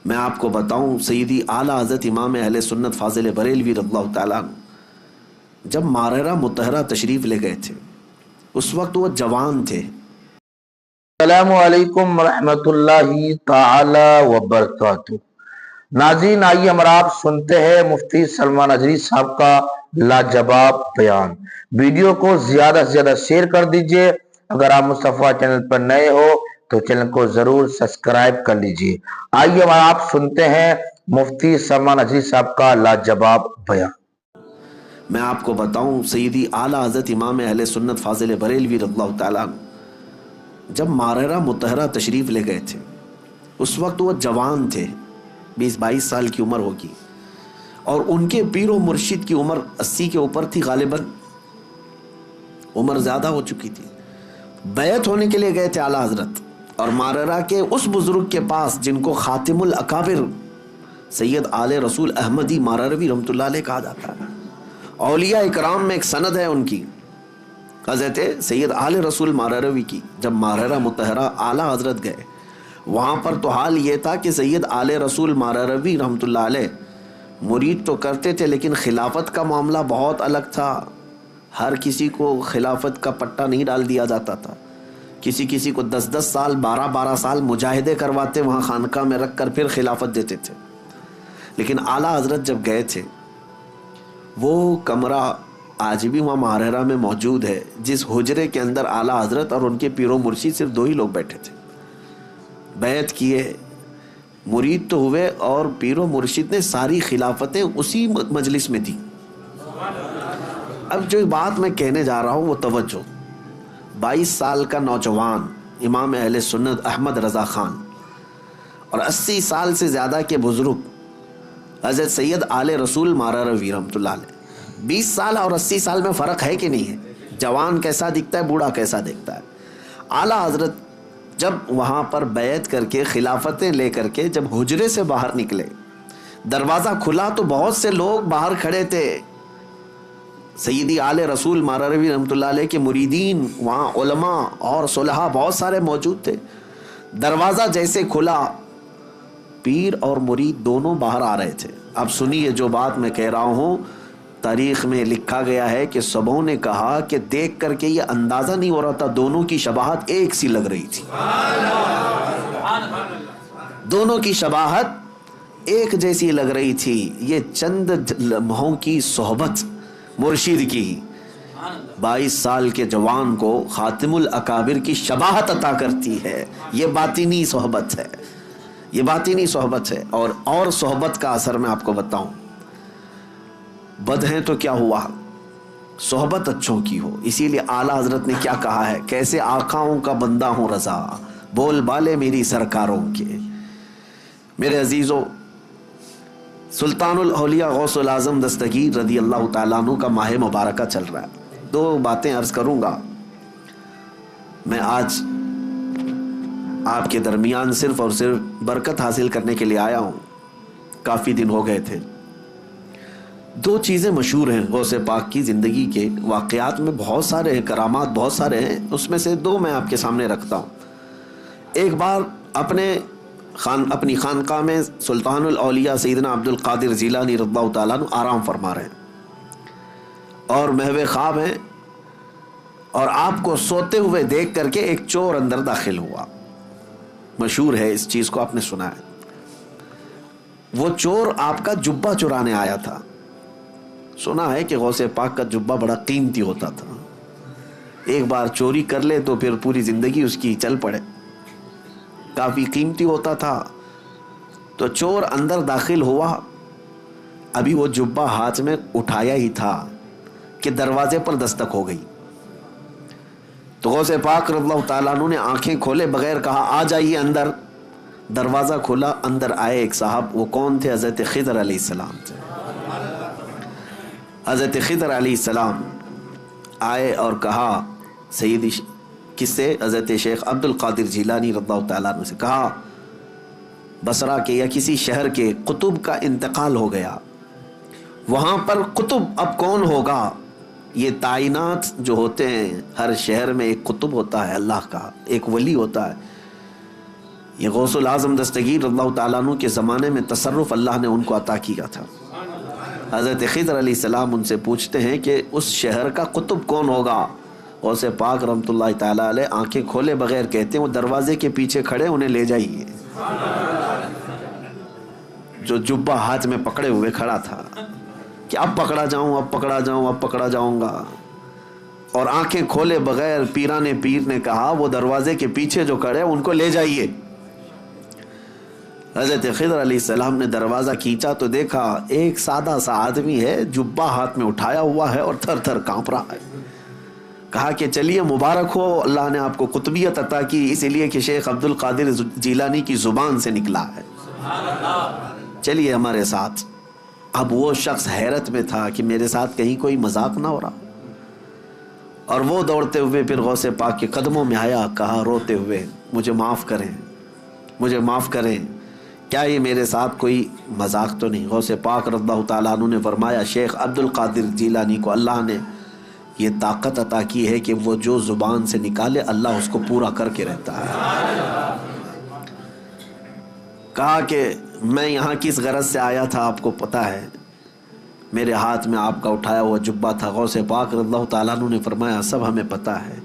میں آپ کو بتاؤں سیدی اعلیٰ حضرت امام اہل سنت فاضل بریلوی رضی اللہ تعالیٰ عنہ جب ماررہ مطہرہ تشریف لے گئے تھے اس وقت وہ جوان تھے۔ السلام علیکم ورحمۃ اللہ تعالی وبرکاتہ۔ ناظرین، آئیے ہم آپ سنتے ہیں مفتی سلمان اجری صاحب کا لاجواب بیان۔ ویڈیو کو زیادہ سے زیادہ شیئر کر دیجئے۔ اگر آپ مصطفیٰ چینل پر نئے ہو تو چینل کو ضرور سبسکرائب کر لیجئے۔ آئیے ہم آپ سنتے ہیں مفتی سلمان اجری صاحب کا لاجواب بیان۔ میں آپ کو بتاؤں سیدی اعلیٰ حضرت امام اہل سنت فاضل بریلوی رضی اللہ تعالیٰ عنہ جب ماررہ مطہرہ تشریف لے گئے تھے اس وقت وہ جوان تھے، 20-22 سال کی عمر ہوگی، اور ان کے پیر و مرشد کی عمر 80 کے اوپر تھی، غالباً عمر زیادہ ہو چکی تھی۔ بیعت ہونے کے لیے گئے تھے اعلیٰ حضرت، اور ماررہ کے اس بزرگ کے پاس جن کو خاتم الاکابر سید آل رسول احمدی مارروی رحمۃ اللہ علیہ کہا جاتا ہے، اولیاء اکرام میں ایک سند ہے ان کی، حضرت سید آل رسول مارروی کی۔ جب ماررہ مطہرہ اعلیٰ حضرت گئے وہاں پر تو حال یہ تھا کہ سید آل رسول مارروی رحمۃ اللہ علیہ مرید تو کرتے تھے لیکن خلافت کا معاملہ بہت الگ تھا۔ ہر کسی کو خلافت کا پٹا نہیں ڈال دیا جاتا تھا، کسی کو 10 سال 12 سال مجاہدے کرواتے وہاں خانقاہ میں رکھ کر پھر خلافت دیتے تھے۔ لیکن اعلیٰ حضرت جب گئے تھے وہ کمرہ آج بھی وہاں ماررہ میں موجود ہے، جس حجرے کے اندر اعلیٰ حضرت اور ان کے پیر و مرشد صرف 2 ہی لوگ بیٹھے تھے۔ بیعت کیے، مرید تو ہوئے، اور پیر و مرشد نے ساری خلافتیں اسی مجلس میں دی۔ اب جو بات میں کہنے جا رہا ہوں وہ توجہ، 22 سال کا نوجوان امام اہل سنت احمد رضا خان اور 80 سال سے زیادہ کے بزرگ حضرت سید آل رسول مارروی رحمۃ اللہ علیہ، 20 سال اور 80 سال میں فرق ہے کہ نہیں ہے؟ جوان کیسا دکھتا ہے، بوڑھا کیسا دکھتا ہے؟ اعلیٰ حضرت جب وہاں پر بیعت کر کے خلافتیں لے کر کے جب حجرے سے باہر نکلے، دروازہ کھلا تو بہت سے لوگ باہر کھڑے تھے، سیدی آل رسول مارروی رحمۃ اللہ علیہ کے مریدین، وہاں علماء اور صلحاء بہت سارے موجود تھے۔ دروازہ جیسے کھلا پیر اور مرید دونوں باہر آ رہے تھے۔ اب سنیے جو بات میں کہہ رہا ہوں، تاریخ میں لکھا گیا ہے کہ سبوں نے کہا کہ دیکھ کر کے یہ اندازہ نہیں ہو رہا تھا، دونوں کی شباہت ایک سی لگ رہی تھی، دونوں کی شباہت ایک جیسی لگ رہی تھی۔ یہ چند لمحوں کی صحبت مرشد کی 22 سال کے جوان کو خاتم الاکابر کی شباہت عطا کرتی ہے۔ یہ باطنی صحبت ہے، یہ باطنی صحبت ہے۔ اور صحبت کا اثر میں آپ کو بتاؤں، بد ہیں تو کیا ہوا، صحبت اچھوں کی ہو۔ اسی لیے اعلیٰ حضرت نے کیا کہا ہے، کیسے آقاؤں کا بندہ ہوں رضا، بول بالے میری سرکاروں کے۔ میرے عزیزو، سلطان الاولیاء غوث الاعظم دستگیر رضی اللہ تعالیٰ عنہ کا ماہ مبارکہ چل رہا ہے۔ 2 باتیں عرض کروں گا میں آج آپ کے درمیان، صرف اور صرف برکت حاصل کرنے کے لیے آیا ہوں، کافی دن ہو گئے تھے۔ 2 چیزیں مشہور ہیں غوث پاک کی زندگی کے واقعات میں، بہت سارے ہیں، کرامات بہت سارے ہیں، اس میں سے 2 میں آپ کے سامنے رکھتا ہوں۔ ایک بار اپنی خانقاہ میں سلطان الاولیاء سیدنا عبد القادر جیلانی رضی اللہ تعالیٰ عنہ آرام فرما رہے ہیں اور محو خواب ہیں، اور آپ کو سوتے ہوئے دیکھ کر کے ایک چور اندر داخل ہوا۔ مشہور ہے، اس چیز کو آپ نے سنا ہے۔ وہ چور آپ کا جبہ چرانے آیا تھا۔ سنا ہے کہ غوث پاک کا جبہ بڑا قیمتی ہوتا تھا، ایک بار چوری کر لے تو پھر پوری زندگی اس کی چل پڑے، کافی قیمتی ہوتا تھا۔ تو چور اندر داخل ہوا، ابھی وہ جبہ ہاتھ میں اٹھایا ہی تھا کہ دروازے پر دستک ہو گئی۔ تو غوث پاک رضی اللہ تعالیٰ عنہ نے آنکھیں کھولے بغیر کہا آ جائیے اندر۔ دروازہ کھولا، اندر آئے ایک صاحب، وہ کون تھے؟ حضرت خضر علیہ السلام تھے۔ حضرت خضر علیہ السلام آئے اور کہا سیدی، کس سے؟ حضرت شیخ عبد القادر جیلانی رضی اللہ تعالیٰ عنہ سے، کہا بصرہ کے یا کسی شہر کے قطب کا انتقال ہو گیا، وہاں پر قطب اب کون ہوگا؟ یہ تعینات جو ہوتے ہیں، ہر شہر میں ایک قطب ہوتا ہے اللہ کا، ایک ولی ہوتا ہے، یہ غوث العظم دستگیر اللہ تعالیٰ عنہ کے زمانے میں تصرف اللہ نے ان کو عطا کیا تھا۔ حضرت خضر علیہ السلام ان سے پوچھتے ہیں کہ اس شہر کا قطب کون ہوگا؟ غوث پاک رحمۃ اللہ تعالیٰ علیہ آنکھیں کھولے بغیر کہتے ہیں وہ دروازے کے پیچھے کھڑے، انہیں لے جائیے۔ جو جبہ ہاتھ میں پکڑے ہوئے کھڑا تھا کہ اب پکڑا جاؤں، اب پکڑا جاؤں، اب پکڑا جاؤں گا، اور آنکھیں کھولے بغیر پیران پیر نے کہا وہ دروازے کے پیچھے جو کھڑے ان کو لے جائیے۔ حضرت خضر علیہ السلام نے دروازہ کھینچا تو دیکھا ایک سادہ سا آدمی ہے، جبہ ہاتھ میں اٹھایا ہوا ہے اور تھر تھر کانپ رہا ہے۔ کہا کہ چلیے مبارک ہو، اللہ نے آپ کو قطبیت عطا کی، اس لیے کہ شیخ عبد القادر جیلانی کی زبان سے نکلا ہے، چلیے ہمارے ساتھ۔ اب وہ شخص حیرت میں تھا کہ میرے ساتھ کہیں کوئی مذاق نہ ہو رہا، اور وہ دوڑتے ہوئے پھر غوث پاک کے قدموں میں آیا، کہا روتے ہوئے مجھے معاف کریں، مجھے معاف کریں، کیا یہ میرے ساتھ کوئی مذاق تو نہیں؟ غوث پاک رضی اللہ تعالیٰ عنہ نے فرمایا شیخ عبد القادر جیلانی کو اللہ نے یہ طاقت عطا کی ہے کہ وہ جو زبان سے نکالے اللہ اس کو پورا کر کے رہتا ہے۔ کہا کہ میں یہاں کس غرض سے آیا تھا آپ کو پتا ہے؟ میرے ہاتھ میں آپ کا اٹھایا ہوا جبہ تھا۔ غوث پاک رضی اللہ تعالیٰ عنہ نے فرمایا سب ہمیں پتا ہے،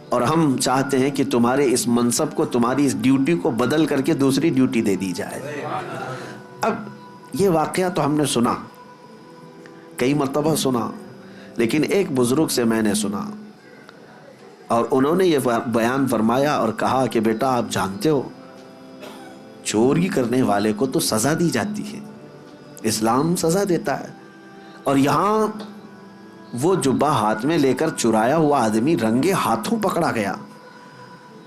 اور ہم چاہتے ہیں کہ تمہارے اس منصب کو، تمہاری اس ڈیوٹی کو بدل کر کے دوسری ڈیوٹی دے دی جائے۔ اب یہ واقعہ تو ہم نے سنا، کئی مرتبہ سنا، لیکن ایک بزرگ سے میں نے سنا، اور انہوں نے یہ بیان فرمایا اور کہا کہ بیٹا آپ جانتے ہو چوری کرنے والے کو تو سزا دی جاتی ہے، اسلام سزا دیتا ہے، اور یہاں وہ جبہ ہاتھ میں لے کر چرایا ہوا آدمی رنگے ہاتھوں پکڑا گیا،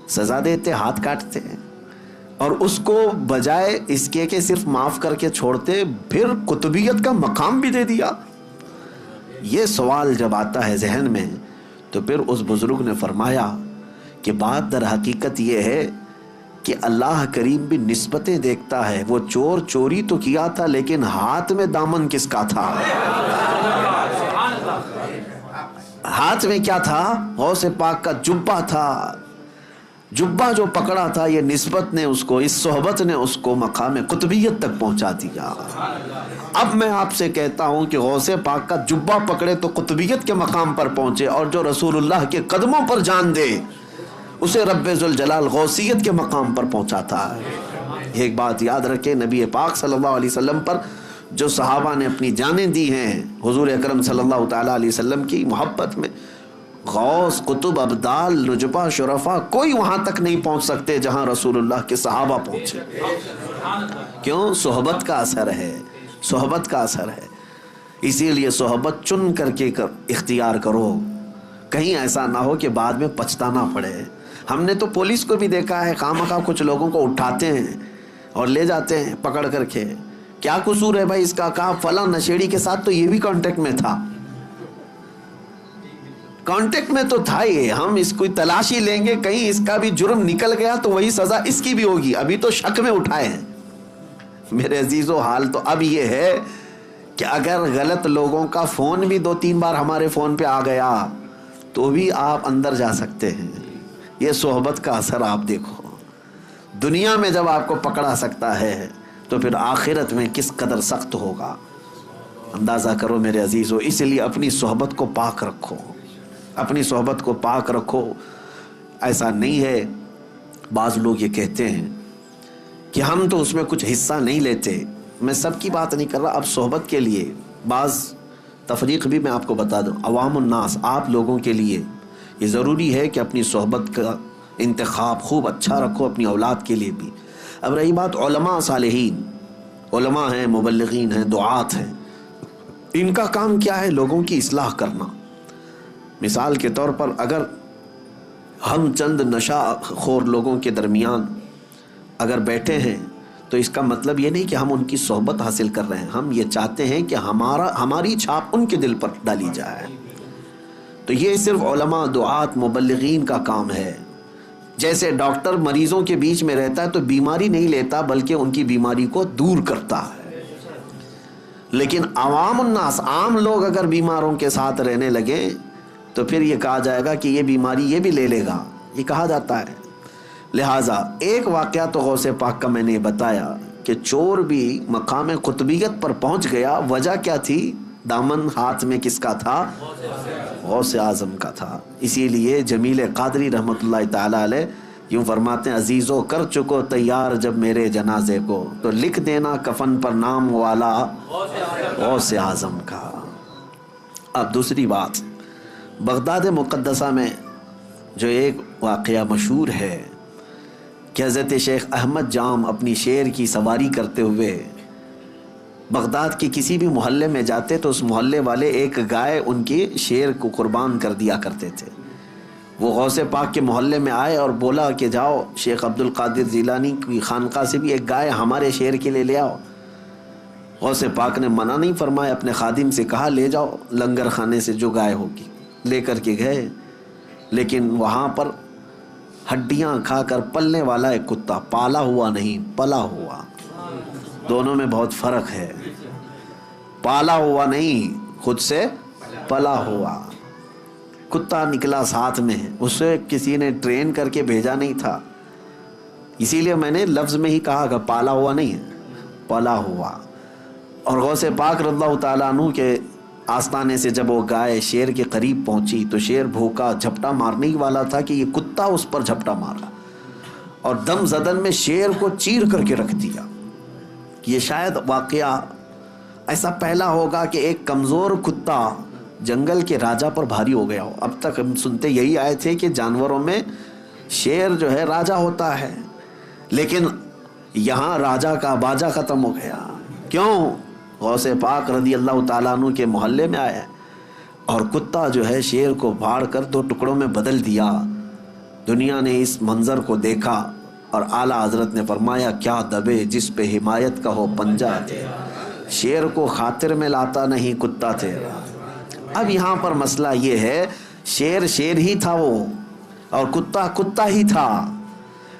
سزا دیتے ہاتھ کاٹتے ہیں، اور اس کو بجائے اس کے کہ صرف معاف کر کے چھوڑتے پھر قطبیت کا مقام بھی دے دیا۔ یہ سوال جب آتا ہے ذہن میں تو پھر اس بزرگ نے فرمایا کہ بات در حقیقت یہ ہے کہ اللہ کریم بھی نسبتیں دیکھتا ہے، وہ چور چوری تو کیا تھا لیکن ہاتھ میں دامن کس کا تھا؟ ہاتھ میں کیا تھا؟ غوث پاک کا جبہ تھا، جبہ جو پکڑا تھا یہ نسبت نے اس کو، اس صحبت نے اس کو مقام قطبیت تک پہنچا دیا۔ اب میں آپ سے کہتا ہوں کہ غوث پاک کا جبہ پکڑے تو قطبیت کے مقام پر پہنچے، اور جو رسول اللہ کے قدموں پر جان دے اسے رب ذوالجلال غوثیت کے مقام پر پہنچاتا ہے۔ ایک بات یاد رکھیں، نبی پاک صلی اللہ علیہ وسلم پر جو صحابہ نے اپنی جانیں دی ہیں حضور اکرم صلی اللہ تعالیٰ علیہ وسلم کی محبت میں، غوث، قطب، ابدال، نجبہ، شرفا کوئی وہاں تک نہیں پہنچ سکتے جہاں رسول اللہ کے صحابہ پہنچے۔ کیوں؟ صحبت کا اثر ہے، صحبت کا اثر ہے، اسی لیے صحبت چن کر کے اختیار کرو، کہیں ایسا نہ ہو کہ بعد میں پچھتانا پڑے۔ ہم نے تو پولیس کو بھی دیکھا ہے، خامخواہ کچھ لوگوں کو اٹھاتے ہیں اور لے جاتے ہیں پکڑ کر کے، کیا قصور ہے بھائی اس کا؟ کہا فلاں نشیڑی کے ساتھ تو یہ بھی کانٹیکٹ میں تھا، کانٹیکٹ میں تو تھا ہی، ہم اس کو تلاشی لیں گے، کہیں اس کا بھی جرم نکل گیا تو وہی سزا اس کی بھی ہوگی، ابھی تو شک میں اٹھائے ہیں۔ میرے عزیزو حال تو اب یہ ہے کہ اگر غلط لوگوں کا فون بھی 2-3 بار ہمارے فون پہ آ گیا تو بھی آپ اندر جا سکتے ہیں۔ یہ صحبت کا اثر آپ دیکھو، دنیا میں جب آپ کو پکڑا سکتا ہے تو پھر آخرت میں کس قدر سخت ہوگا، اندازہ کرو میرے عزیزو۔ اس لیے اپنی صحبت کو پاک رکھو، اپنی صحبت کو پاک رکھو۔ ایسا نہیں ہے، بعض لوگ یہ کہتے ہیں کہ ہم تو اس میں کچھ حصہ نہیں لیتے، میں سب کی بات نہیں کر رہا، اب صحبت کے لیے بعض تفریق بھی میں آپ کو بتا دوں، عوام الناس، آپ لوگوں کے لیے یہ ضروری ہے کہ اپنی صحبت کا انتخاب خوب اچھا رکھو، اپنی اولاد کے لیے بھی۔ اب رہی بات علماء صالحین، علماء ہیں، مبلغین ہیں، دعات ہیں، ان کا کام کیا ہے؟ لوگوں کی اصلاح کرنا۔ مثال کے طور پر اگر ہم چند نشہ خور لوگوں کے درمیان اگر بیٹھے ہیں تو اس کا مطلب یہ نہیں کہ ہم ان کی صحبت حاصل کر رہے ہیں، ہم یہ چاہتے ہیں کہ ہماری چھاپ ان کے دل پر ڈالی جائے۔ تو یہ صرف علماء، دعات، مبلغین کا کام ہے۔ جیسے ڈاکٹر مریضوں کے بیچ میں رہتا ہے تو بیماری نہیں لیتا بلکہ ان کی بیماری کو دور کرتا ہے، لیکن عوام الناس، عام لوگ اگر بیماروں کے ساتھ رہنے لگیں تو پھر یہ کہا جائے گا کہ یہ بیماری یہ بھی لے لے گا، یہ کہا جاتا ہے۔ لہٰذا ایک واقعہ تو غوث پاک کا میں نے بتایا کہ چور بھی مقام قطبیت پر پہنچ گیا، وجہ کیا تھی؟ دامن ہاتھ میں کس کا تھا؟ غوث اعظم کا تھا۔ اسی لیے جمیل قادری رحمۃ اللہ تعالی علیہ یوں فرماتے ہیں، عزیزو کر چکو تیار جب میرے جنازے کو، تو لکھ دینا کفن پر نام والا غوث اعظم کا۔ اب دوسری بات، بغداد مقدسہ میں جو ایک واقعہ مشہور ہے کہ حضرت شیخ احمد جام اپنی شیر کی سواری کرتے ہوئے بغداد کے کسی بھی محلے میں جاتے تو اس محلے والے ایک گائے ان کی شیر کو قربان کر دیا کرتے تھے۔ وہ غوث پاک کے محلے میں آئے اور بولا کہ جاؤ شیخ عبد القادر جیلانی کی خانقاہ سے بھی ایک گائے ہمارے شیر کے لیے لے آؤ۔ غوث پاک نے منع نہیں فرمایا، اپنے خادم سے کہا لے جاؤ لنگر خانے سے جو گائے ہوگی، لے کر کے گئے۔ لیکن وہاں پر ہڈیاں کھا کر پلنے والا ایک کتا، پالا ہوا نہیں پلا ہوا، دونوں میں بہت فرق ہے۔ پالا ہوا نہیں، خود سے پلا ہوا کتا نکلا ساتھ میں، اسے کسی نے ٹرین کر کے بھیجا نہیں تھا، اسی لیے میں نے لفظ میں ہی کہا کہ پالا ہوا نہیں ہے، پلا ہوا۔ اور غوث پاک رضی اللہ تعالیٰ عنہ کے آستانے سے جب وہ گائے شیر کے قریب پہنچی تو شیر بھوکا جھپٹا مارنے ہی والا تھا کہ یہ کتا اس پر جھپٹا مارا اور دم زدن میں شیر کو چیر کر کے رکھ دیا۔ یہ شاید واقعہ ایسا پہلا ہوگا کہ ایک کمزور کتا جنگل کے راجا پر بھاری ہو گیا ہو۔ اب تک ہم سنتے یہی آئے تھے کہ جانوروں میں شیر جو ہے راجا ہوتا ہے، لیکن یہاں راجا کا باجا ختم ہو گیا۔ کیوں؟ غوث پاک رضی اللہ تعالیٰ عنہ کے محلے میں آیا اور کتا جو ہے شیر کو پھاڑ کر دو ٹکڑوں میں بدل دیا۔ دنیا نے اس منظر کو دیکھا اور اعلیٰ حضرت نے فرمایا کیا دبے جس پہ حمایت کا ہو پنجہ تیرا، شیر کو خاطر میں لاتا نہیں کتا تیرا۔ اب یہاں پر مسئلہ یہ ہے، شیر شیر ہی تھا وہ اور کتا کتا ہی تھا،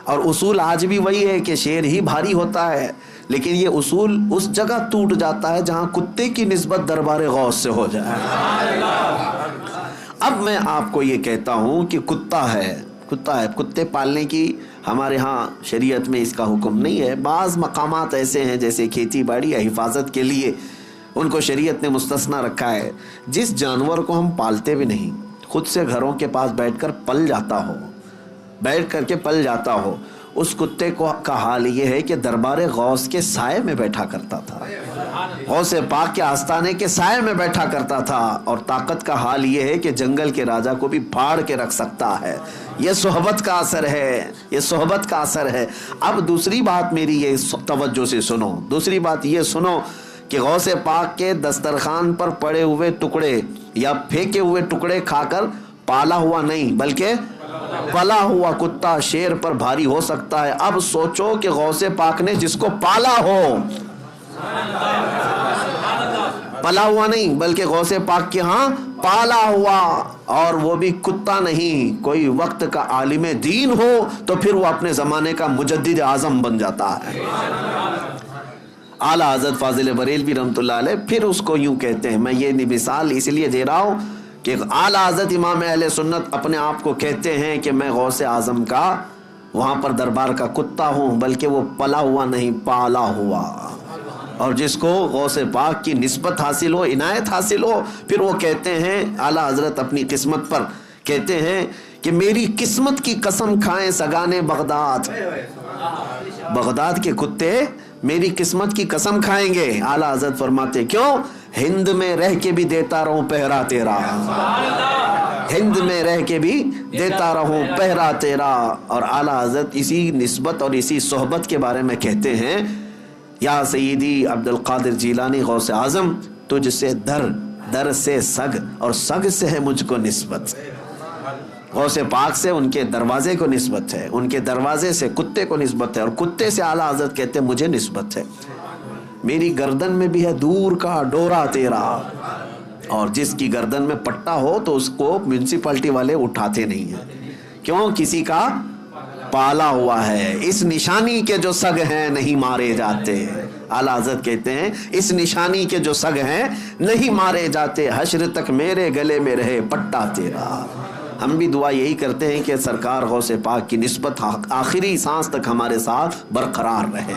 اور اصول آج بھی وہی ہے کہ شیر ہی بھاری ہوتا ہے، لیکن یہ اصول اس جگہ ٹوٹ جاتا ہے جہاں کتے کی نسبت دربار غوث سے ہو جائے۔ اب میں آپ کو یہ کہتا ہوں کہ کتا ہے، کتے پالنے کی ہمارے ہاں شریعت میں اس کا حکم نہیں ہے۔ بعض مقامات ایسے ہیں جیسے کھیتی باڑی یا حفاظت کے لیے ان کو شریعت نے مستثنا رکھا ہے۔ جس جانور کو ہم پالتے بھی نہیں، خود سے گھروں کے پاس بیٹھ کر پل جاتا ہو، اس کتے کو کا حال یہ ہے کہ دربار غوث کے سائے میں بیٹھا کرتا تھا، غوث پاک کے آستانے کے سائے میں بیٹھا کرتا تھا، اور طاقت کا حال یہ ہے کہ جنگل کے راجا کو بھی پھاڑ کے رکھ سکتا ہے۔ یہ صحبت کا اثر ہے، یہ صحبت کا اثر ہے۔ اب دوسری بات میری یہ توجہ سے سنو، دوسری بات یہ سنو کہ غوث پاک کے دسترخوان پر پڑے ہوئے ٹکڑے یا پھینکے ہوئے ٹکڑے کھا کر پالا ہوا نہیں بلکہ پلا ہوا کتا شیر پر بھاری ہو سکتا ہے۔ اب سوچو کہ غوث پاک نے جس کو پالا ہو، پلا ہوا نہیں بلکہ غوث پاک کے ہاں پالا ہوا، اور وہ بھی کتا نہیں، کوئی وقت کا عالم دین ہو تو پھر وہ اپنے زمانے کا مجدد اعظم بن جاتا ہے۔ اعلیٰ حضرت فاضل بریلوی رحمۃ اللہ علیہ پھر اس کو یوں کہتے ہیں، میں یہ مثال اس لیے دے رہا ہوں کہ اعلیٰ حضرت امام اہل سنت اپنے آپ کو کہتے ہیں کہ میں غوث اعظم کا وہاں پر دربار کا کتا ہوں، بلکہ وہ پلا ہوا نہیں پالا ہوا، اور جس کو غوث پاک کی نسبت حاصل ہو، عنایت حاصل ہو، پھر وہ کہتے ہیں اعلیٰ حضرت اپنی قسمت پر کہتے ہیں کہ میری قسمت کی قسم کھائیں سگانے بغداد، بغداد کے کتے میری قسمت کی قسم کھائیں گے۔ اعلیٰ حضرت فرماتے کیوں؟ ہند میں رہ کے بھی دیتا رہوں پہرا تیرا، ہند میں رہ کے بھی دیتا رہوں پہرا تیرا۔ اور اعلیٰ حضرت اسی نسبت اور اسی صحبت کے بارے میں کہتے ہیں، یا سیدی عبد القادر جیلانی غوث اعظم، تجھ سے در سے سگ اور سگ سے ہے مجھ کو نسبت۔ غوث پاک سے ان کے دروازے کو نسبت ہے، ان کے دروازے سے کتے کو نسبت ہے، اور کتے سے اعلیٰ حضرت کہتے ہیں مجھے نسبت ہے۔ میری گردن میں بھی ہے دور کا ڈورا تیرا، اور جس کی گردن میں پٹا ہو تو اس کو میونسپلٹی والے اٹھاتے نہیں ہیں، کیوں؟ کسی کا پالا ہوا ہے۔ اس نشانی کے جو سگ ہیں نہیں مارے جاتے، اعلیٰ حضرت کہتے ہیں اس نشانی کے جو سگ ہیں نہیں مارے جاتے، حشر تک میرے گلے میں رہے پٹا تیرا۔ ہم بھی دعا یہی کرتے ہیں کہ سرکار غوث پاک کی نسبت آخری سانس تک ہمارے ساتھ برقرار رہے۔